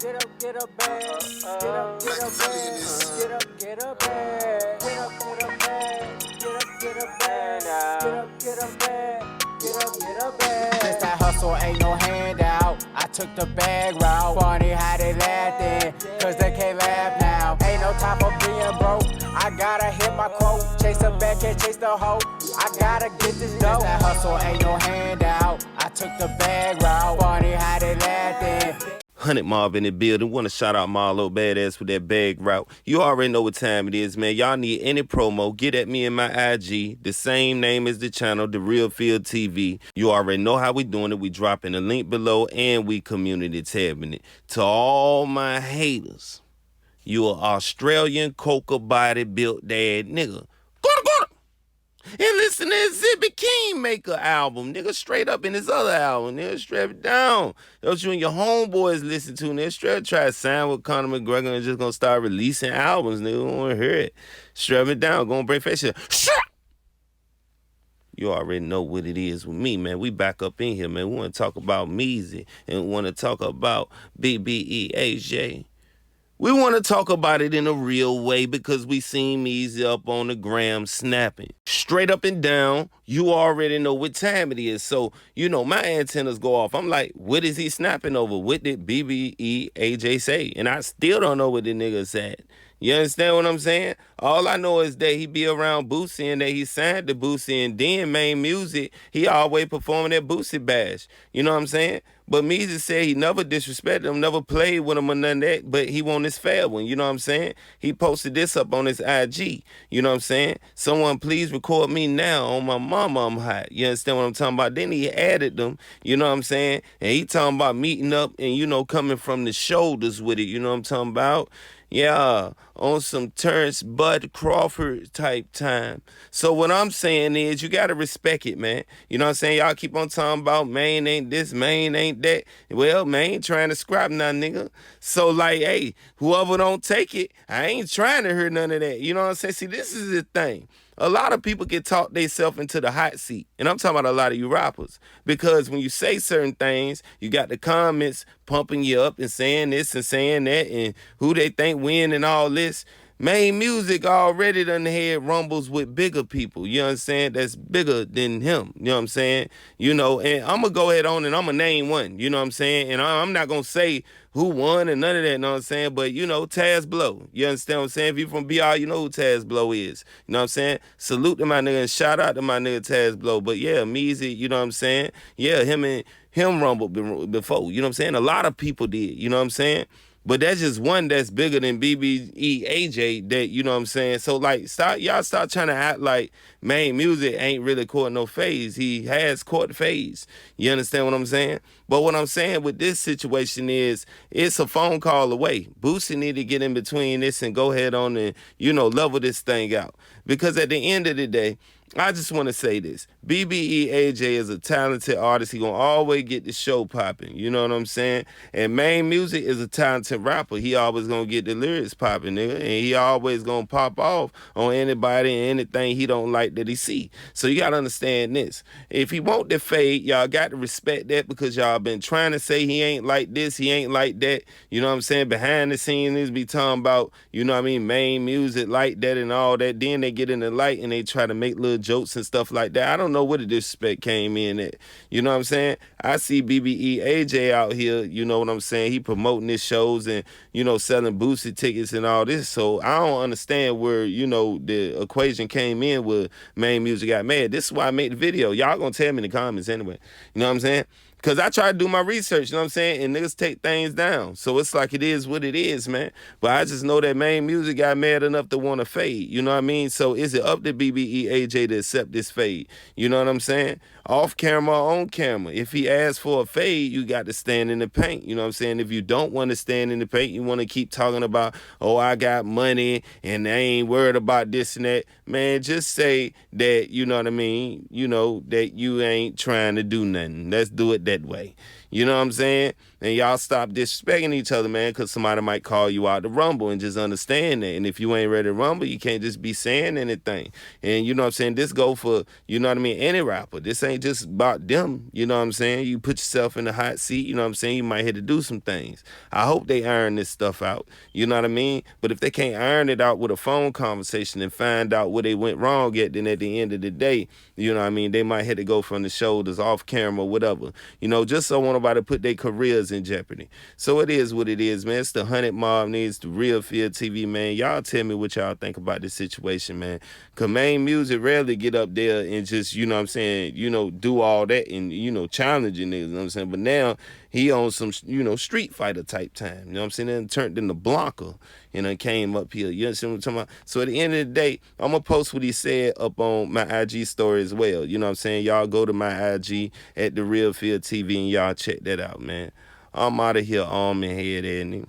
Get up, get up, bag. Get up, get up, bag. Get up, get up, bag. Get up, get up, bag. Get up, get up, bag. Get up, get up, bag. Get up, get up, bag. Since that hustle ain't no handout, I took the bag route. Funny how they laughed then, cause they can't laugh now. Ain't no time for being broke. I gotta hit my quote. Chase the bag, can't chase the hoe. I gotta get this dough. Since that hustle ain't no handout, I took the bag route. Funny how they laughed then. 100 Mob in the building. Want to shout out my little badass with that bag route. You already know what time it is, man. Y'all need any promo, get at me in my IG. The same name as the channel, The Real Field TV. You already know how we doing it. We dropping the link below and we community tabbing it. To all my haters, you an Australian coca body built dad nigga. Go. And listen to Exhibit Kingmaker album, nigga, straight up in his other album, nigga, strap it down. Those you and your homeboys listen to, nigga, straight up try to sign with Conor McGregor and just gonna start releasing albums, nigga, don't wanna hear it. Strap it down, gonna bring face shit. You already know what it is with me, man. We back up in here, man. We wanna talk about Musik and we wanna talk about BBE, AJ. We want to talk about it in a real way because we seen Musik up on the gram snapping. Straight up and down, you already know what time it is. So, you know, my antennas go off. I'm like, what is he snapping over? What did BBE AJ say? And I still don't know what the nigga said. You understand what I'm saying? All I know is that he be around Boosie and that he signed to Boosie, and then Maine Musik, he always performing at Boosie Bash. You know what I'm saying? But Musik said he never disrespected him, never played with him or none of that, but he want his fair one. You know what I'm saying? He posted this up on his IG. You know what I'm saying? Someone please record me now on my mama, I'm hot. You understand what I'm talking about? Then he added them, you know what I'm saying? And he talking about meeting up and, you know, coming from the shoulders with it. You know what I'm talking about? Yeah, on some Terrence Bud Crawford type time. So what I'm saying is you got to respect it, man. You know what I'm saying? Y'all keep on talking about Maine ain't this, Maine ain't that. Well, Maine trying to scrap now, nigga. So like, hey, whoever don't take it, I ain't trying to hear none of that. You know what I'm saying? See, this is the thing. A lot of people get talked themselves into the hot seat. And I'm talking about a lot of you rappers. Because when you say certain things, you got the comments pumping you up and saying this and saying that and who they think win and all this. Maine Musik already done had rumbles with bigger people, you know what I'm saying, that's bigger than him, you know what I'm saying, you know, and I'm going to go ahead on and I'm going to name one, you know what I'm saying, and I'm not going to say who won and none of that, you know what I'm saying, but, you know, Taz Blow, you understand what I'm saying, if you from BR, you know who Taz Blow is, you know what I'm saying, salute to my nigga and shout out to my nigga Taz Blow, but yeah, Musik, you know what I'm saying, yeah, him rumbled before, you know what I'm saying, a lot of people did, you know what I'm saying. But that's just one that's bigger than BBE AJ that, you know what I'm saying? So, like, y'all start trying to act like Maine Musik ain't really caught no phase. He has caught phase. You understand what I'm saying? But what I'm saying with this situation is it's a phone call away. Boosie need to get in between this and go ahead on and, you know, level this thing out. Because at the end of the day, I just want to say this. BBE AJ is a talented artist. He gonna always get the show popping. You know what I'm saying? And Maine Musik is a talented rapper. He always gonna get the lyrics popping, nigga. And he always gonna pop off on anybody and anything he don't like that he see. So you gotta understand this. If he want the fade, y'all got to respect that because y'all been trying to say he ain't like this, he ain't like that. You know what I'm saying? Behind the scenes, niggas be talking about, you know what I mean, Maine Musik like that and all that. Then they get in the light and they try to make little jokes and stuff like that. I don't know where the disrespect came in at. You know what I'm saying? I see BBE AJ out here, you know what I'm saying? He promoting his shows and, you know, selling Boosie tickets and all this. So I don't understand where, you know, the equation came in with Maine Musik got mad. This is why I made the video. Y'all gonna tell me in the comments anyway. You know what I'm saying? Because I try to do my research, you know what I'm saying? And niggas take things down. So it's like it is what it is, man. But I just know that Maine Musik got mad enough to want to fade. You know what I mean? So is it up to BBE AJ to accept this fade? You know what I'm saying? Off camera or on camera. If he asks for a fade, you got to stand in the paint. You know what I'm saying? If you don't want to stand in the paint, you want to keep talking about, oh, I got money and I ain't worried about this and that. Man, just say that, you know what I mean? You know, that you ain't trying to do nothing. Let's do it that way. You know what I'm saying? And y'all stop disrespecting each other, man, because somebody might call you out to rumble, and just understand that. And if you ain't ready to rumble, you can't just be saying anything. And you know what I'm saying? This go for, you know what I mean, any rapper. This ain't just about them, you know what I'm saying? You put yourself in the hot seat, you know what I'm saying? You might have to do some things. I hope they iron this stuff out, you know what I mean? But if they can't iron it out with a phone conversation and find out where they went wrong at, then at the end of the day, you know what I mean, they might have to go from the shoulders, off camera, whatever. You know, just so nobody put their careers in jeopardy. So it is what it is, man. It's the 100 Mob Needs, the Real Field TV, man. Y'all tell me what y'all think about this situation, man. Cause Maine Music rarely get up there and just, you know what I'm saying, you know, do all that and, you know, challenging niggas, you know what I'm saying? But now he on some, you know, Street Fighter type time, you know what I'm saying? Then turned into Blanca, you know, came up here. You understand what I'm talking about? So at the end of the day, I'm gonna post what he said up on my IG story as well. You know what I'm saying? Y'all go to my IG at the Real Field TV and y'all check that out, man. I'm out of here, arm and head, Eddie.